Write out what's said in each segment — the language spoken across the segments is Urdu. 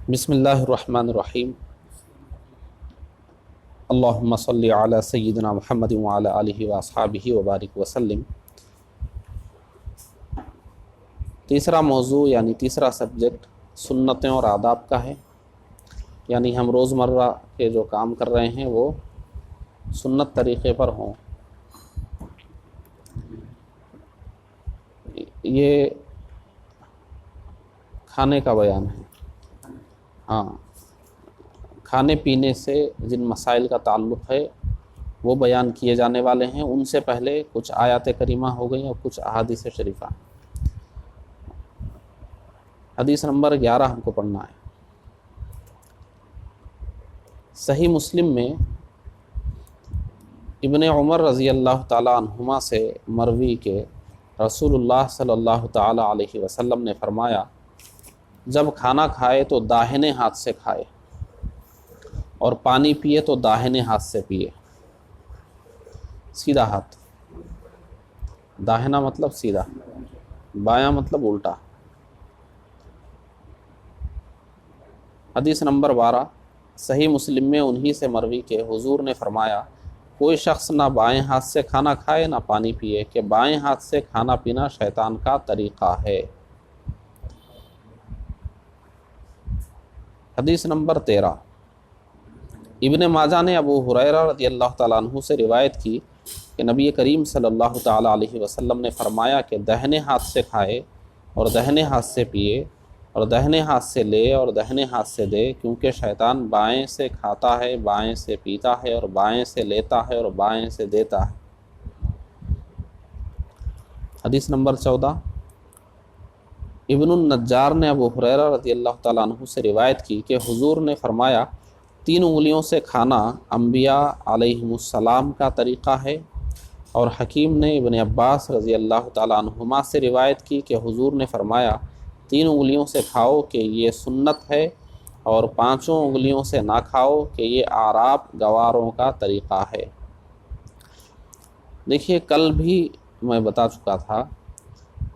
بسم اللہ الرحمن الرحیم۔ اللہم صلی علی سیدنا محمد وعلی آلہ واصحابہ وبارک وسلم۔ تیسرا موضوع یعنی تیسرا سبجیکٹ سنتیں اور آداب کا ہے، یعنی ہم روزمرہ کے جو کام کر رہے ہیں وہ سنت طریقے پر ہوں۔ یہ کھانے کا بیان ہے۔ ہاں، کھانے پینے سے جن مسائل کا تعلق ہے وہ بیان کیے جانے والے ہیں۔ ان سے پہلے کچھ آیات کریمہ ہو گئیں اور کچھ احادیث شریفہ۔ حدیث نمبر 11 ہم کو پڑھنا ہے۔ صحیح مسلم میں ابن عمر رضی اللہ تعالیٰ عنہما سے مروی کہ رسول اللہ صلی اللہ تعالیٰ علیہ وسلم نے فرمایا، جب کھانا کھائے تو داہنے ہاتھ سے کھائے اور پانی پیے تو داہنے ہاتھ سے پیے۔ سیدھا ہاتھ، داہنا مطلب سیدھا، بایاں مطلب الٹا۔ حدیث نمبر 12 صحیح مسلم میں انہی سے مروی کہ حضور نے فرمایا، کوئی شخص نہ بائیں ہاتھ سے کھانا کھائے نہ پانی پیے، کہ بائیں ہاتھ سے کھانا پینا شیطان کا طریقہ ہے۔ حدیث نمبر 13 ابن ماجہ نے ابو ہریرہ رضی اللہ تعالیٰ عنہ سے روایت کی کہ نبی کریم صلی اللہ تعالیٰ علیہ وسلم نے فرمایا کہ دہنے ہاتھ سے کھائے اور دہنے ہاتھ سے پیے اور دہنے ہاتھ سے لے اور دہنے ہاتھ سے دے، کیونکہ شیطان بائیں سے کھاتا ہے، بائیں سے پیتا ہے اور بائیں سے لیتا ہے اور بائیں سے دیتا ہے۔ حدیث نمبر 14 ابن النجار نے ابو ہریرہ رضی اللہ تعالیٰ عنہ سے روایت کی کہ حضور نے فرمایا، 3 انگلیوں سے کھانا انبیاء علیہم السلام کا طریقہ ہے۔ اور حکیم نے ابن عباس رضی اللہ تعالیٰ عنہما سے روایت کی کہ حضور نے فرمایا، 3 انگلیوں سے کھاؤ کہ یہ سنت ہے، اور 5 انگلیوں سے نہ کھاؤ کہ یہ اعراب گواروں کا طریقہ ہے۔ دیکھیے، کل بھی میں بتا چکا تھا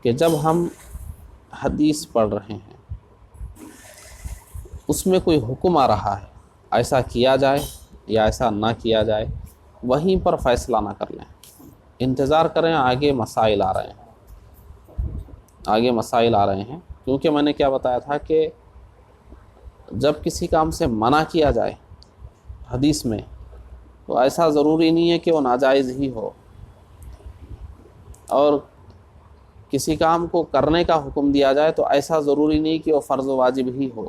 کہ جب ہم حدیث پڑھ رہے ہیں اس میں کوئی حکم آ رہا ہے ایسا کیا جائے یا ایسا نہ کیا جائے، وہیں پر فیصلہ نہ کر لیں، انتظار کریں، آگے مسائل آ رہے ہیں، آگے مسائل آ رہے ہیں۔ کیونکہ میں نے کیا بتایا تھا کہ جب کسی کام سے منع کیا جائے حدیث میں تو ایسا ضروری نہیں ہے کہ وہ ناجائز ہی ہو، اور کسی کام کو کرنے کا حکم دیا جائے تو ایسا ضروری نہیں کہ وہ فرض و واجب ہی ہو۔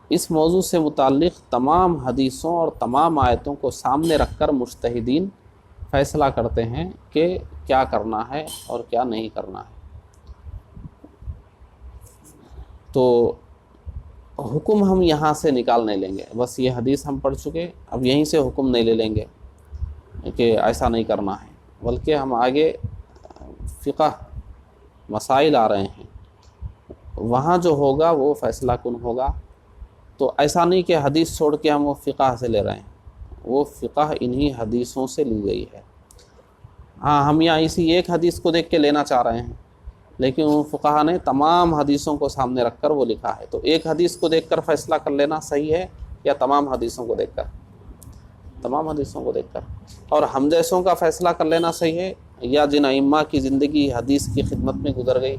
اس موضوع سے متعلق تمام حدیثوں اور تمام آیتوں کو سامنے رکھ کر مجتہدین فیصلہ کرتے ہیں کہ کیا کرنا ہے اور کیا نہیں کرنا ہے۔ تو حکم ہم یہاں سے نکال نہیں لیں گے، بس یہ حدیث ہم پڑھ چکے، اب یہیں سے حکم نہیں لے لیں گے کہ ایسا نہیں کرنا ہے، بلکہ ہم آگے فقہ مسائل آ رہے ہیں، وہاں جو ہوگا وہ فیصلہ کن ہوگا۔ تو ایسا نہیں کہ حدیث چھوڑ کے ہم وہ فقہ سے لے رہے ہیں، وہ فقہ انہی حدیثوں سے لی گئی ہے۔ ہاں، ہم یہاں اسی ایک حدیث کو دیکھ کے لینا چاہ رہے ہیں، لیکن ان فقہ نے تمام حدیثوں کو سامنے رکھ کر وہ لکھا ہے۔ تو ایک حدیث کو دیکھ کر فیصلہ کر لینا صحیح ہے یا تمام حدیثوں کو دیکھ کر؟ تمام حدیثوں کو دیکھ کر۔ اور ہم جیسوں کا فیصلہ کر لینا صحیح ہے یا جن ائمہ کی زندگی حدیث کی خدمت میں گزر گئی،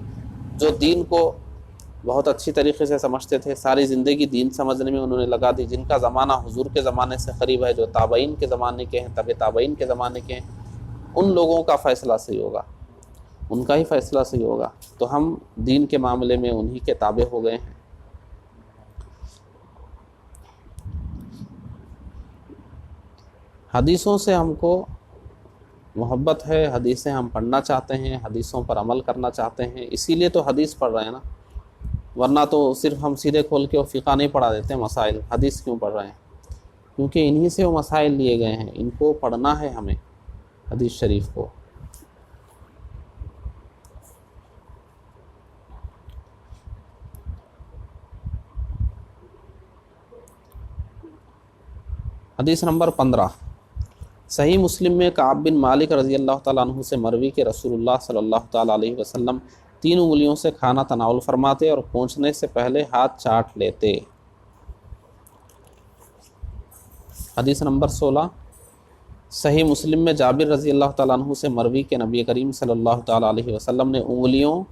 جو دین کو بہت اچھی طریقے سے سمجھتے تھے، ساری زندگی دین سمجھنے میں انہوں نے لگا دی، جن کا زمانہ حضور کے زمانے سے قریب ہے، جو تابعین کے زمانے کے ہیں، تبع تابعین کے زمانے کے ہیں، ان لوگوں کا فیصلہ صحیح ہوگا، ان کا ہی فیصلہ صحیح ہوگا۔ تو ہم دین کے معاملے میں انہی کے تابع ہو گئے ہیں۔ حدیثوں سے ہم کو محبت ہے، حدیثیں ہم پڑھنا چاہتے ہیں، حدیثوں پر عمل کرنا چاہتے ہیں، اسی لیے تو حدیث پڑھ رہے ہیں نا، ورنہ تو صرف ہم سیدھے کھول کے وہ فقہ نہیں پڑھا دیتے، مسائل حدیث کیوں پڑھ رہے ہیں؟ کیونکہ انہی سے وہ مسائل لیے گئے ہیں، ان کو پڑھنا ہے ہمیں، حدیث شریف کو۔ حدیث نمبر 15 صحیح مسلم میں کعب بن مالک رضی اللہ تعالیٰ عنہ سے مروی کہ رسول اللہ صلی اللہ تعالیٰ علیہ وسلم 3 انگلیوں سے کھانا تناول فرماتے اور پہنچنے سے پہلے ہاتھ چاٹ لیتے۔ حدیث نمبر 16 صحیح مسلم میں جابر رضی اللہ تعالیٰ عنہ سے مروی کہ نبی کریم صلی اللہ تعالیٰ علیہ وسلم نے انگلیوں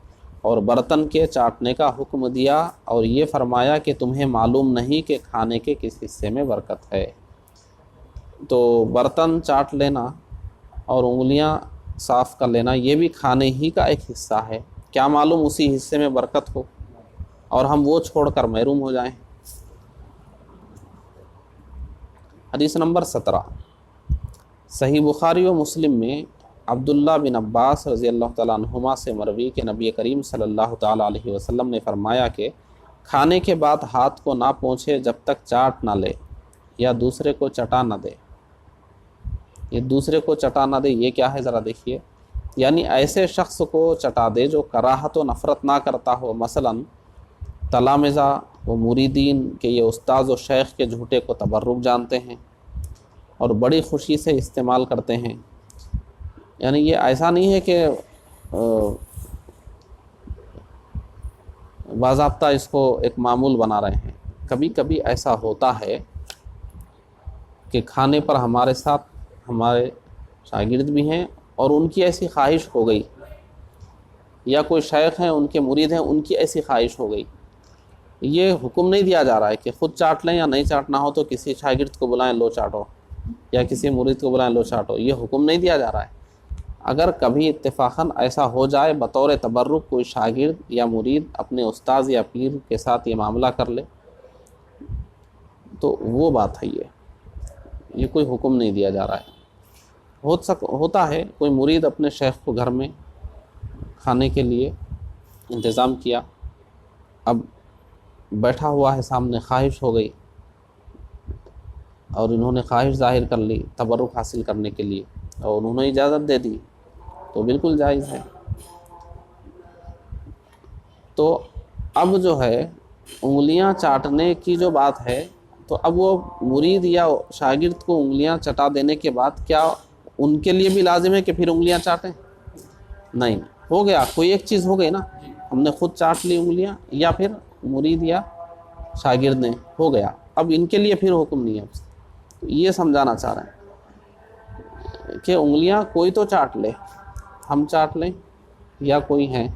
اور برتن کے چاٹنے کا حکم دیا اور یہ فرمایا کہ تمہیں معلوم نہیں کہ کھانے کے کس حصے میں برکت ہے۔ تو برتن چاٹ لینا اور انگلیاں صاف کر لینا یہ بھی کھانے ہی کا ایک حصہ ہے، کیا معلوم اسی حصے میں برکت ہو اور ہم وہ چھوڑ کر محروم ہو جائیں۔ حدیث نمبر 17 صحیح بخاری و مسلم میں عبداللہ بن عباس رضی اللہ تعالیٰ عنہما سے مروی کہ نبی کریم صلی اللہ تعالیٰ علیہ وسلم نے فرمایا کہ کھانے کے بعد ہاتھ کو نہ پہنچے جب تک چاٹ نہ لے یا دوسرے کو چٹا نہ دے۔ یہ دوسرے کو چٹا نہ دے یہ کیا ہے ذرا دیکھیے، یعنی ایسے شخص کو چٹا دے جو کراہت و نفرت نہ کرتا ہو، مثلا تلامذہ و مریدین کہ یہ استاذ و شیخ کے جھوٹے کو تبرک جانتے ہیں اور بڑی خوشی سے استعمال کرتے ہیں۔ یعنی یہ ایسا نہیں ہے کہ باضابطہ اس کو ایک معمول بنا رہے ہیں، کبھی کبھی ایسا ہوتا ہے کہ کھانے پر ہمارے ساتھ ہمارے شاگرد بھی ہیں اور ان کی ایسی خواہش ہو گئی، یا کوئی شیخ ہیں ان کے مرید ہیں ان کی ایسی خواہش ہو گئی۔ یہ حکم نہیں دیا جا رہا ہے کہ خود چاٹ لیں، یا نہیں چاٹنا ہو تو کسی شاگرد کو بلائیں لو چاٹو، یا کسی مرید کو بلائیں لو چاٹو، یہ حکم نہیں دیا جا رہا ہے۔ اگر کبھی اتفاقاً ایسا ہو جائے بطور تبرک کوئی شاگرد یا مرید اپنے استاذ یا پیر کے ساتھ یہ معاملہ کر لے تو وہ بات ہے، یہ کوئی حکم نہیں دیا جا رہا ہے۔ ہوتا ہے کوئی مرید اپنے شیخ کو گھر میں کھانے کے لیے انتظام کیا، اب بیٹھا ہوا ہے سامنے، خواہش ہو گئی اور انہوں نے خواہش ظاہر کر لی تبرک حاصل کرنے کے لیے اور انہوں نے اجازت دے دی تو بالکل جائز ہے۔ تو اب جو ہے انگلیاں چاٹنے کی جو بات ہے، تو اب وہ مرید یا شاگرد کو انگلیاں چٹا دینے کے بعد کیا ان کے لیے بھی لازم ہے کہ پھر انگلیاں چاٹیں؟ نہیں، ہو گیا، کوئی ایک چیز ہو گئی نا، ہم نے خود چاٹ لی انگلیاں یا پھر مرید یا شاگرد نے، ہو گیا، اب ان کے لیے پھر حکم نہیں ہے۔ یہ سمجھانا چاہ رہے ہیں کہ انگلیاں کوئی تو چاٹ لے، ہم چاٹ لیں یا کوئی ہیں،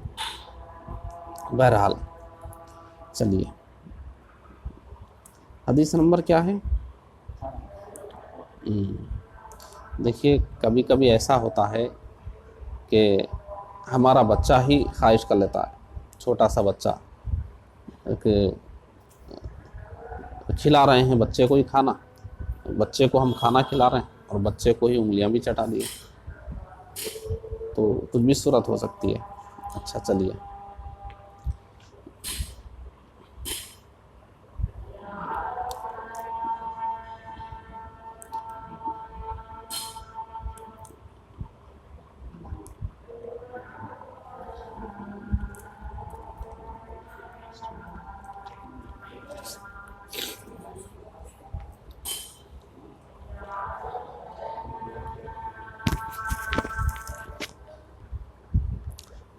بہرحال چلیے حدیث نمبر کیا ہے؟ دیکھیے کبھی کبھی ایسا ہوتا ہے کہ ہمارا بچہ ہی خواہش کر لیتا ہے، چھوٹا سا بچہ، کہ کھلا رہے ہیں بچے کو ہی کھانا، بچے کو ہم کھانا کھلا رہے ہیں اور بچے کو ہی انگلیاں بھی چٹا دیے، تو کچھ بھی صورت ہو سکتی ہے۔ اچھا چلیے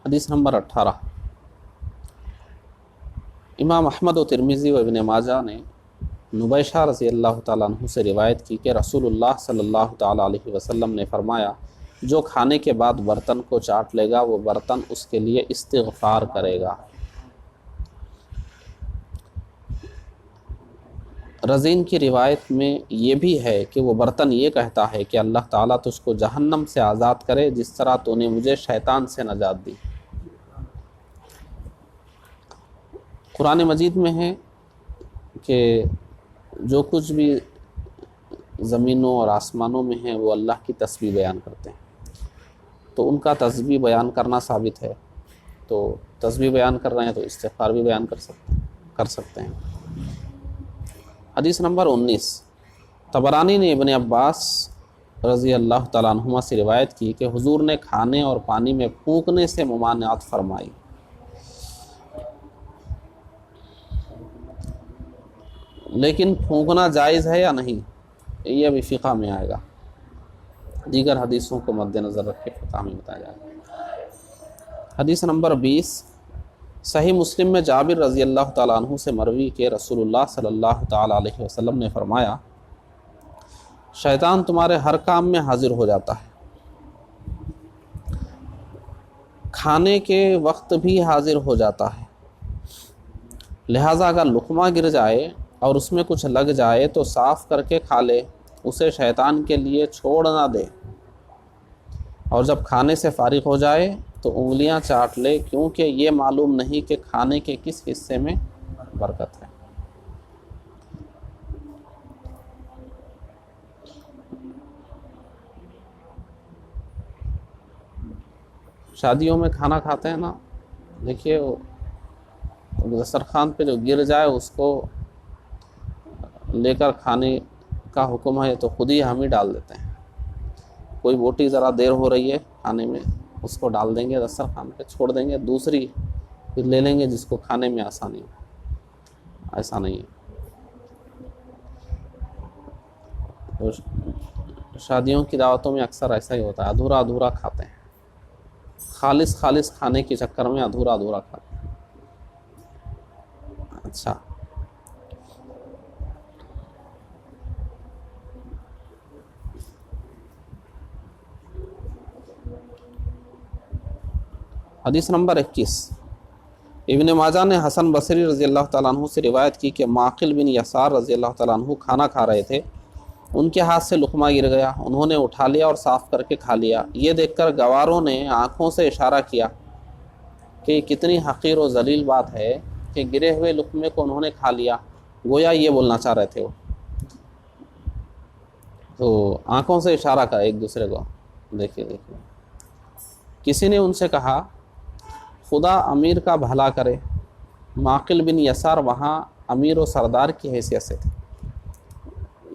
حدیث نمبر 18 امام احمد و ترمذی و ابن ماجہ نے نبیشہ رضی اللہ تعالیٰ عنہ سے روایت کی کہ رسول اللہ صلی اللہ تعالیٰ علیہ وسلم نے فرمایا جو کھانے کے بعد برتن کو چاٹ لے گا وہ برتن اس کے لیے استغفار کرے گا۔ رزین کی روایت میں یہ بھی ہے کہ وہ برتن یہ کہتا ہے کہ اللہ تعالیٰ تجھ کو جہنم سے آزاد کرے جس طرح تو نے مجھے شیطان سے نجات دی۔ قرآن مجید میں ہے کہ جو کچھ بھی زمینوں اور آسمانوں میں ہیں وہ اللہ کی تسبیح بیان کرتے ہیں، تو ان کا تسبیح بیان کرنا ثابت ہے، تو تسبیح بیان کر رہے ہیں تو استغفار بھی بیان کر سکتے ہیں۔ حدیث نمبر 19 طبرانی نے ابن عباس رضی اللہ تعالیٰ عنہما سے روایت کی کہ حضور نے کھانے اور پانی میں پھونکنے سے ممانعت فرمائی۔ لیکن پھونکنا جائز ہے یا نہیں یہ ابھی فقہ میں آئے گا، دیگر حدیثوں کو مد نظر رکھ کے فقہ میں بتایا جائے گا۔ حدیث نمبر 20 صحیح مسلم میں جابر رضی اللہ تعالیٰ عنہ سے مروی کہ رسول اللہ صلی اللہ تعالیٰ علیہ وسلم نے فرمایا شیطان تمہارے ہر کام میں حاضر ہو جاتا ہے، کھانے کے وقت بھی حاضر ہو جاتا ہے، لہٰذا اگر لقمہ گر جائے اور اس میں کچھ لگ جائے تو صاف کر کے کھا لے، اسے شیطان کے لیے چھوڑ نہ دے، اور جب کھانے سے فارغ ہو جائے تو انگلیاں چاٹ لے، کیونکہ یہ معلوم نہیں کہ کھانے کے کس حصے میں برکت ہے۔ شادیوں میں کھانا کھاتے ہیں نا، دیکھیے دسترخوان پہ جو گر جائے اس کو لے کر کھانے کا حکم ہے تو خود ہی ہم ہی ڈال دیتے ہیں۔ کوئی بوٹی ذرا دیر ہو رہی ہے کھانے میں، اس کو ڈال دیں گے دسترخوان پہ، چھوڑ دیں گے، دوسری پھر لے لیں گے جس کو کھانے میں آسانی ہو۔ ایسا نہیں ہے، شادیوں کی دعوتوں میں اکثر ایسا ہی ہوتا ہے، ادھورا ادھورا کھاتے ہیں، خالص کھانے کے چکر میں ادھورا ادھورا کھاتے ہیں۔ اچھا، حدیث نمبر 21 ابن ماجہ نے حسن بصری رضی اللہ تعالیٰ عنہ سے روایت کی کہ معقل بن یسار رضی اللہ تعالیٰ عنہ کھانا کھا رہے تھے، ان کے ہاتھ سے لقمہ گر گیا، انہوں نے اٹھا لیا اور صاف کر کے کھا لیا۔ یہ دیکھ کر گواروں نے آنکھوں سے اشارہ کیا کہ یہ کتنی حقیر و ذلیل بات ہے کہ گرے ہوئے لقمے کو انہوں نے کھا لیا، گویا یہ بولنا چاہ رہے تھے وہ، تو آنکھوں سے اشارہ کا ایک دوسرے کو۔ دیکھیے کسی نے ان سے کہا خدا امیر کا بھلا کرے، معقل بن یسار وہاں امیر و سردار کی حیثیت سے تھے۔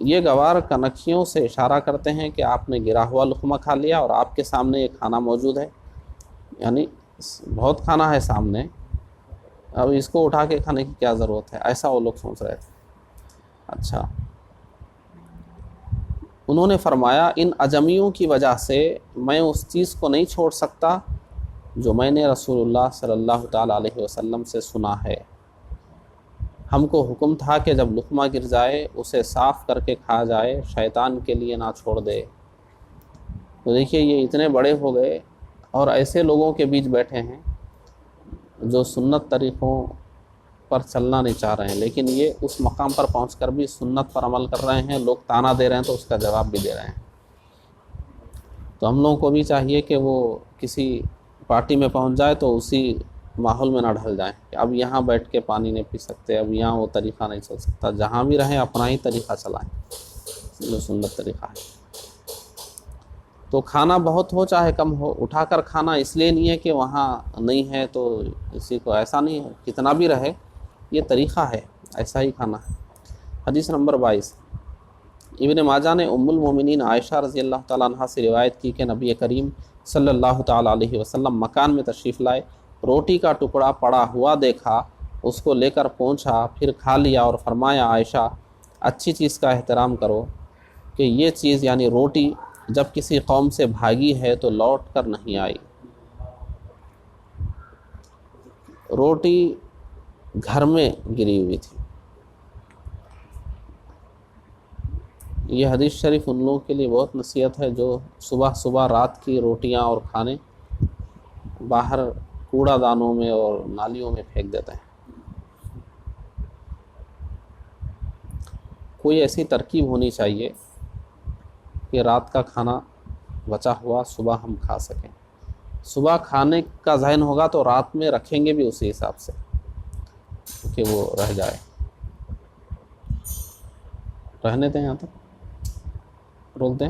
یہ گوار کنکھیوں سے اشارہ کرتے ہیں کہ آپ نے گرا ہوا لقمہ کھا لیا اور آپ کے سامنے یہ کھانا موجود ہے، یعنی بہت کھانا ہے سامنے، اب اس کو اٹھا کے کھانے کی کیا ضرورت ہے، ایسا وہ لوگ سوچ رہے تھے۔ اچھا، انہوں نے فرمایا ان اجمیوں کی وجہ سے میں اس چیز کو نہیں چھوڑ سکتا جو میں نے رسول اللہ صلی اللہ تعالیٰ علیہ وسلم سے سنا ہے۔ ہم کو حکم تھا کہ جب لقمہ گر جائے اسے صاف کر کے کھا جائے، شیطان کے لیے نہ چھوڑ دے۔ تو دیکھیے یہ اتنے بڑے ہو گئے اور ایسے لوگوں کے بیچ بیٹھے ہیں جو سنت طریقوں پر چلنا نہیں چاہ رہے ہیں، لیکن یہ اس مقام پر پہنچ کر بھی سنت پر عمل کر رہے ہیں، لوگ تانا دے رہے ہیں تو اس کا جواب بھی دے رہے ہیں۔ تو ہم لوگوں کو بھی چاہیے کہ وہ کسی پارٹی میں پہنچ جائے تو اسی ماحول میں نہ ڈھل جائیں کہ اب یہاں بیٹھ کے پانی نہیں پی سکتے، اب یہاں وہ طریقہ نہیں چل سکتا، جہاں بھی رہیں اپنا ہی طریقہ چلائیں جو سنت طریقہ ہے۔ تو کھانا بہت ہو چاہے کم ہو، اٹھا کر کھانا اس لیے نہیں ہے کہ وہاں نہیں ہے تو اسی کو، ایسا نہیں ہے، کتنا بھی رہے یہ طریقہ ہے، ایسا ہی کھانا ہے۔ حدیث نمبر 22 ابن ماجہ نے ام المومنین عائشہ رضی اللہ تعالیٰ عنہ سے روایت کی کہ نبی کریم صلی اللہ تعالیٰ علیہ وسلم مکان میں تشریف لائے، روٹی کا ٹکڑا پڑا ہوا دیکھا، اس کو لے کر پہنچا، پھر کھا لیا اور فرمایا عائشہ اچھی چیز کا احترام کرو کہ یہ چیز یعنی روٹی جب کسی قوم سے بھاگی ہے تو لوٹ کر نہیں آئی۔ روٹی گھر میں گری ہوئی تھی۔ یہ حدیث شریف ان لوگوں کے لیے بہت نصیحت ہے جو صبح صبح رات کی روٹیاں اور کھانے باہر کوڑا دانوں میں اور نالیوں میں پھینک دیتے ہیں۔ کوئی ایسی ترکیب ہونی چاہیے کہ رات کا کھانا بچا ہوا صبح ہم کھا سکیں۔ صبح کھانے کا ذہن ہوگا تو رات میں رکھیں گے بھی اسی حساب سے کہ وہ رہ جائے۔ رہنے دیں، یہاں تک روک دیں۔